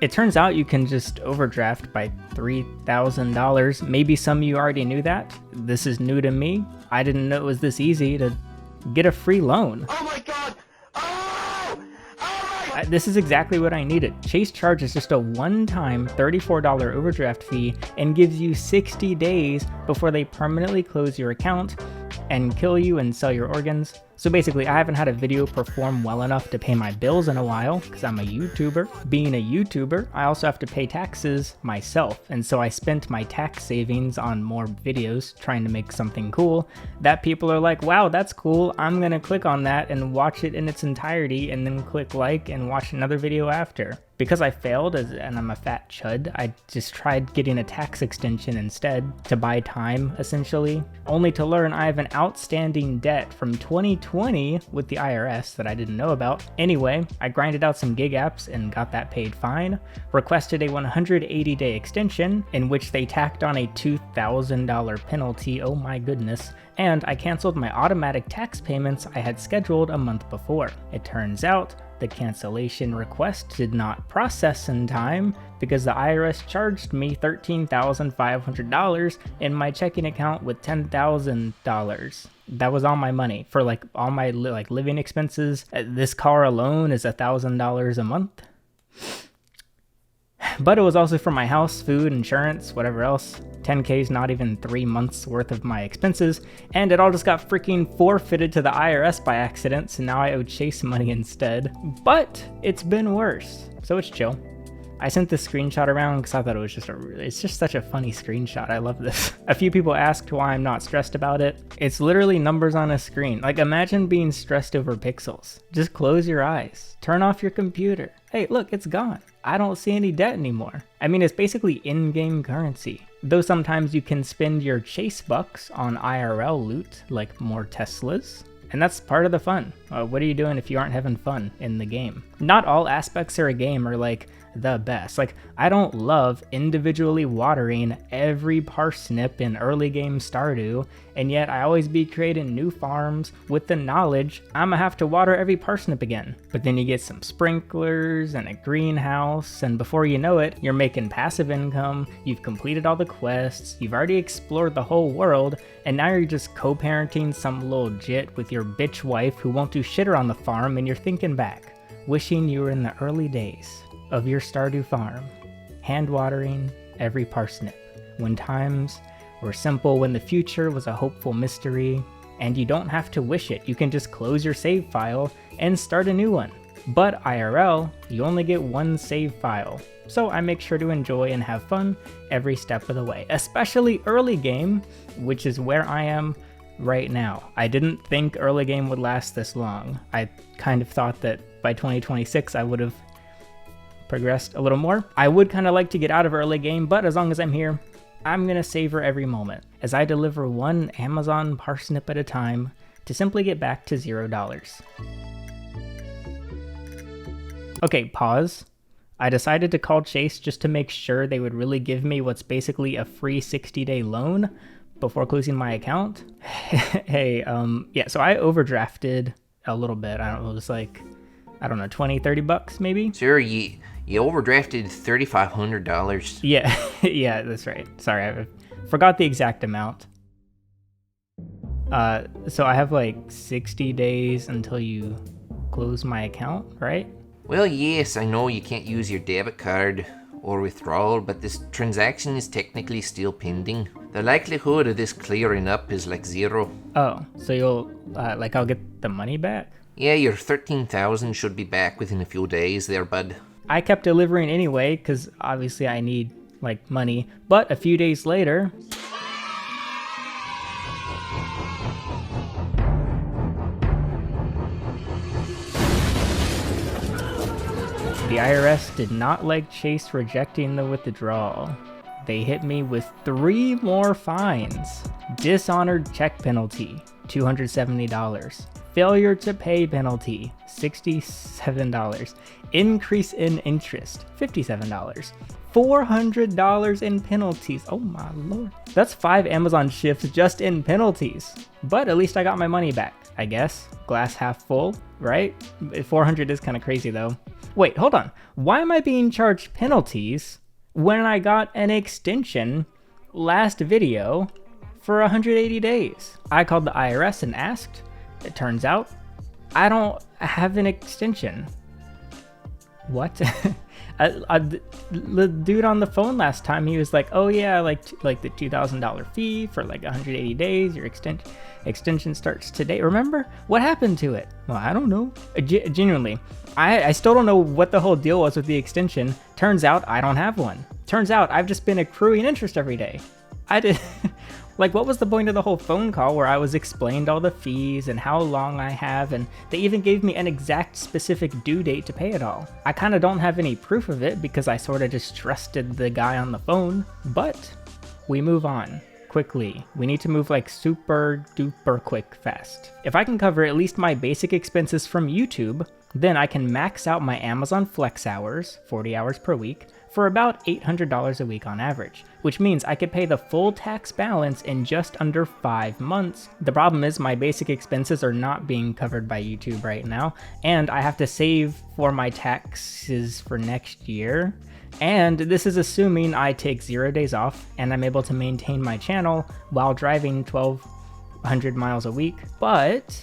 It turns out you can just overdraft by $3,000. Maybe some of you already knew that. This is new to me. I didn't know it was this easy to get a free loan. Oh my god! This is exactly what I needed. Chase charges just a one-time $34 overdraft fee and gives you 60 days before they permanently close your account and kill you and sell your organs. So basically, I haven't had a video perform well enough to pay my bills in a while because I'm a YouTuber. Being a YouTuber, I also have to pay taxes myself, and so I spent my tax savings on more videos trying to make something cool that people are like, wow, that's cool, I'm gonna click on that and watch it in its entirety and then click like and watch another video after. Because I failed and I'm a fat chud, I just tried getting a tax extension instead to buy time, essentially, only to learn I have an outstanding debt from 2020 with the IRS that I didn't know about. Anyway, I grinded out some gig apps and got that paid fine, requested a 180-day extension in which they tacked on a $2,000 penalty, oh my goodness, and I canceled my automatic tax payments I had scheduled a month before. It turns out the cancellation request did not process in time because the IRS charged me $13,500 in my checking account with $10,000. That was all my money for like all my living expenses. This car alone is $1,000 a month. But it was also for my house, food, insurance, whatever else. 10K is not even 3 months worth of my expenses, and it all just got freaking forfeited to the IRS by accident, so now I owe Chase money instead. But it's been worse, so it's chill. I sent this screenshot around because I thought it was it's just such a funny screenshot. I love this. A few people asked why I'm not stressed about it. It's literally numbers on a screen. Like, imagine being stressed over pixels. Just close your eyes, turn off your computer. Hey, look, it's gone. I don't see any debt anymore. I mean, it's basically in-game currency. Though sometimes you can spend your Chase bucks on IRL loot, like more Teslas. And that's part of the fun. What are you doing if you aren't having fun in the game? Not all aspects of a game are like the best. Like, I don't love individually watering every parsnip in early game Stardew, and yet I always be creating new farms with the knowledge I'ma have to water every parsnip again. But then you get some sprinklers and a greenhouse, and before you know it, you're making passive income, you've completed all the quests, you've already explored the whole world, and now you're just co-parenting some little jit with your bitch wife who won't do shit around the farm, and you're thinking back, wishing you were in the early days of your Stardew farm, hand watering every parsnip, when times were simple, when the future was a hopeful mystery, and you don't have to wish it, you can just close your save file and start a new one. But IRL, you only get one save file, so I make sure to enjoy and have fun every step of the way, especially early game, which is where I am right now. I didn't think early game would last this long. I kind of thought that by 2026 I would have progressed a little more. I would kind of like to get out of early game, but as long as I'm here, I'm gonna savor every moment as I deliver one Amazon parsnip at a time to simply get back to $0. Okay, pause. I decided to call Chase just to make sure they would really give me what's basically a free 60-day loan before closing my account. Hey, yeah, so I overdrafted a little bit. I don't know, just like, I don't know, 20, 30 bucks maybe? Sir, you overdrafted $3,500. Yeah, yeah, that's right. Sorry, I forgot the exact amount. So I have like 60 days until you close my account, right? Well, yes, I know you can't use your debit card or withdrawal, but this transaction is technically still pending. The likelihood of this clearing up is like 0. Oh, so you'll, I'll get the money back? Yeah, your 13,000 should be back within a few days there, bud. I kept delivering anyway, because obviously I need, like, money. But a few days later, the IRS did not like Chase rejecting the withdrawal. They hit me with 3 more fines. Dishonored check penalty, $270. Failure to pay penalty, $67. Increase in interest, $57. $400 in penalties. Oh my lord. That's 5 Amazon shifts just in penalties. But at least I got my money back, I guess. Glass half full, right? 400 is kind of crazy though. Wait, hold on. Why am I being charged penalties when I got an extension last video for 180 days? I called the IRS and asked. It turns out I don't have an extension. What? The dude on the phone last time, he was like, oh yeah, like the $2,000 fee for like 180 days. Your extension starts today. Remember? What happened to it? Well, I don't know. Genuinely, I still don't know what the whole deal was with the extension. Turns out I don't have one. Turns out I've just been accruing interest every day. I did. Like, what was the point of the whole phone call where I was explained all the fees and how long I have, and they even gave me an exact specific due date to pay it all? I kind of don't have any proof of it because I sort of just trusted the guy on the phone, but we move on quickly. We need to move like super duper quick fast. If I can cover at least my basic expenses from YouTube, then I can max out my Amazon Flex hours, 40 hours per week, for about $800 a week on average, which means I could pay the full tax balance in just under 5 months. The problem is my basic expenses are not being covered by YouTube right now, and I have to save for my taxes for next year. And this is assuming I take 0 days off and I'm able to maintain my channel while driving 1,200 miles a week. But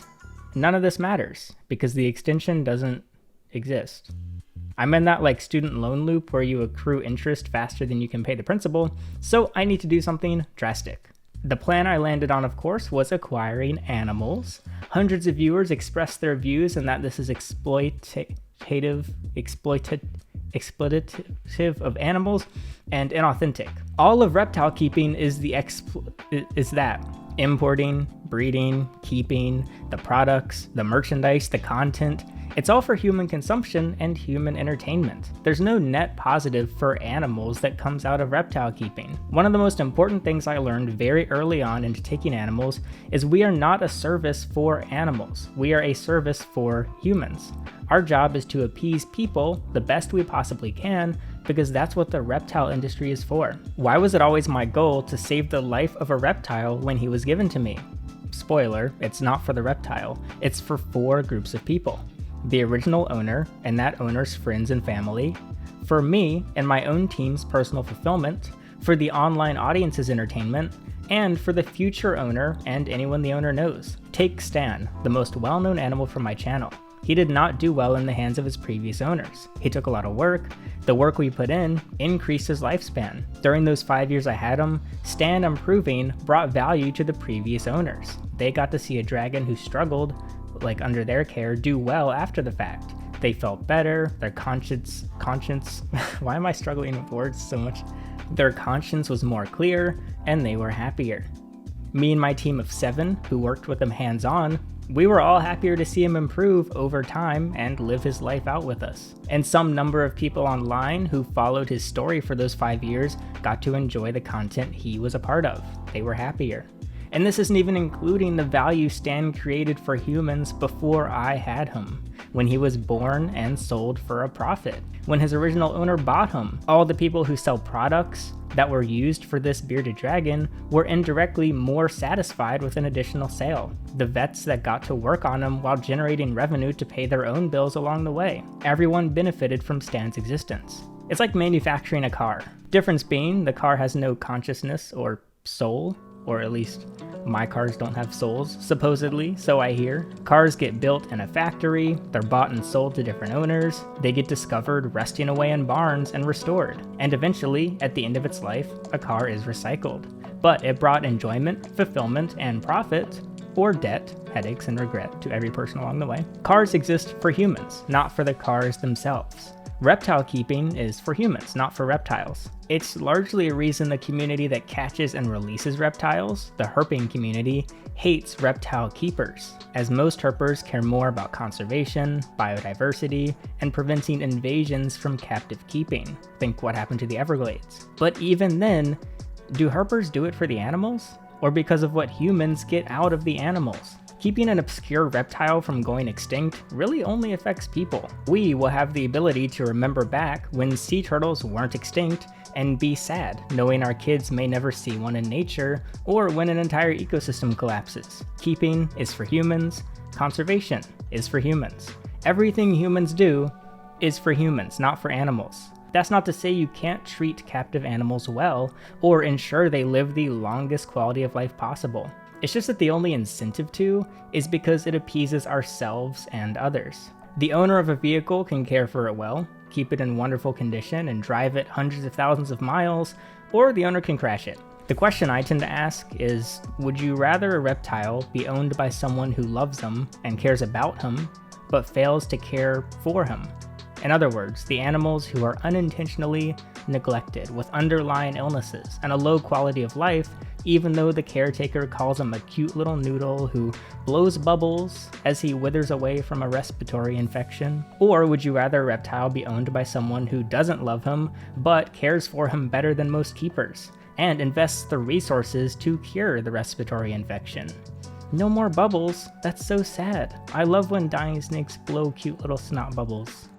none of this matters because the extension doesn't exist. I'm in that like student loan loop where you accrue interest faster than you can pay the principal, so I need to do something drastic. The plan I landed on, of course, was acquiring animals. Hundreds of viewers expressed their views and that this is exploitative of animals and inauthentic. All of reptile keeping is that. Importing, breeding, keeping, the products, the merchandise, the content. It's all for human consumption and human entertainment. There's no net positive for animals that comes out of reptile keeping. One of the most important things I learned very early on into taking animals is we are not a service for animals. We are a service for humans. Our job is to appease people the best we possibly can because that's what the reptile industry is for. Why was it always my goal to save the life of a reptile when he was given to me? Spoiler, it's not for the reptile. It's for 4 groups of people. The original owner and that owner's friends and family, for me and my own team's personal fulfillment, for the online audience's entertainment, and for the future owner and anyone the owner knows. Take Stan, the most well-known animal from my channel. He did not do well in the hands of his previous owners. He took a lot of work. The work we put in increased his lifespan. During those 5 years I had him, Stan improving brought value to the previous owners. They got to see a dragon who struggled like under their care do well after the fact. They felt better, their conscience why am I struggling with words so much? Their conscience was more clear and they were happier. Me and my team of 7 who worked with him hands-on, we were all happier to see him improve over time and live his life out with us. And some number of people online who followed his story for those 5 years got to enjoy the content he was a part of. They were happier. And this isn't even including the value Stan created for humans before I had him, when he was born and sold for a profit, when his original owner bought him. All the people who sell products that were used for this bearded dragon were indirectly more satisfied with an additional sale. The vets that got to work on him while generating revenue to pay their own bills along the way. Everyone benefited from Stan's existence. It's like manufacturing a car. Difference being, the car has no consciousness or soul, or at least my cars don't have souls, supposedly, so I hear. Cars get built in a factory, they're bought and sold to different owners, they get discovered resting away in barns and restored, and eventually, at the end of its life, a car is recycled. But it brought enjoyment, fulfillment, and profit, or debt, headaches, and regret to every person along the way. Cars exist for humans, not for the cars themselves. Reptile keeping is for humans, not for reptiles. It's largely a reason the community that catches and releases reptiles, the herping community, hates reptile keepers, as most herpers care more about conservation, biodiversity, and preventing invasions from captive keeping. Think what happened to the Everglades. But even then, do herpers do it for the animals? Or because of what humans get out of the animals? Keeping an obscure reptile from going extinct really only affects people. We will have the ability to remember back when sea turtles weren't extinct and be sad, knowing our kids may never see one in nature, or when an entire ecosystem collapses. Keeping is for humans, conservation is for humans. Everything humans do is for humans, not for animals. That's not to say you can't treat captive animals well or ensure they live the longest quality of life possible. It's just that the only incentive to is because it appeases ourselves and others. The owner of a vehicle can care for it well, keep it in wonderful condition, and drive it hundreds of thousands of miles, or the owner can crash it. The question I tend to ask is, would you rather a reptile be owned by someone who loves him and cares about him, but fails to care for him? In other words, the animals who are unintentionally neglected with underlying illnesses and a low quality of life, even though the caretaker calls him a cute little noodle who blows bubbles as he withers away from a respiratory infection? Or would you rather a reptile be owned by someone who doesn't love him, but cares for him better than most keepers, and invests the resources to cure the respiratory infection? No more bubbles, that's so sad. I love when dying snakes blow cute little snot bubbles.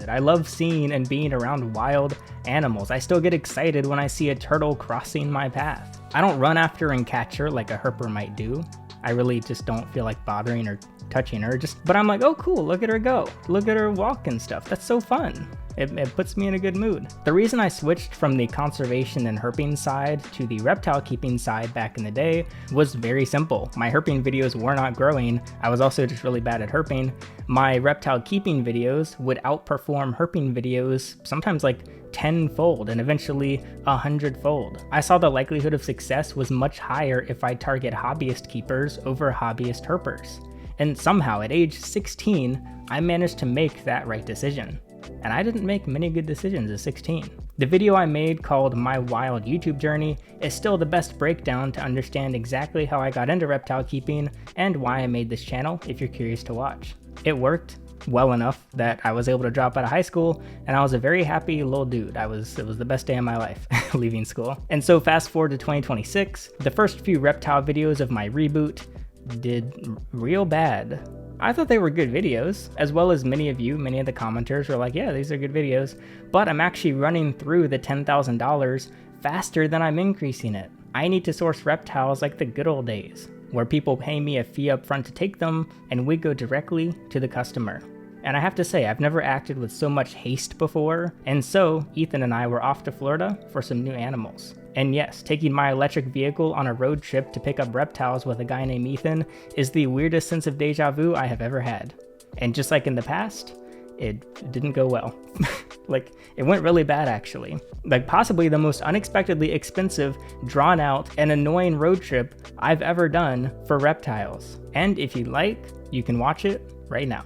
I love seeing and being around wild animals. I still get excited when I see a turtle crossing my path. I don't run after and catch her like a herper might do. I really just don't feel like bothering or touching her, but I'm like, oh cool, look at her go. Look at her walk and stuff. That's so fun. It puts me in a good mood. The reason I switched from the conservation and herping side to the reptile keeping side back in the day was very simple. My herping videos were not growing. I was also just really bad at herping. My reptile keeping videos would outperform herping videos sometimes like 10-fold and eventually 100-fold. I saw the likelihood of success was much higher if I target hobbyist keepers over hobbyist herpers. And somehow at age 16, I managed to make that right decision. And I didn't make many good decisions at 16. The video I made called My Wild YouTube Journey is still the best breakdown to understand exactly how I got into reptile keeping and why I made this channel if you're curious to watch. It worked well enough that I was able to drop out of high school, and I was a very happy little dude. It was the best day of my life, leaving school. And so fast forward to 2026, the first few reptile videos of my reboot did real bad. I thought they were good videos, as well as many of the commenters were like, yeah, these are good videos, but I'm actually running through the $10,000 faster than I'm increasing it. I need to source reptiles like the good old days, where people pay me a fee up front to take them, and we go directly to the customer. And I have to say, I've never acted with so much haste before, and so Ethan and I were off to Florida for some new animals. And yes, taking my electric vehicle on a road trip to pick up reptiles with a guy named Ethan is the weirdest sense of deja vu I have ever had. And just like in the past, it didn't go well. Like, it went really bad actually. Like possibly the most unexpectedly expensive, drawn out, and annoying road trip I've ever done for reptiles. And if you like, you can watch it right now.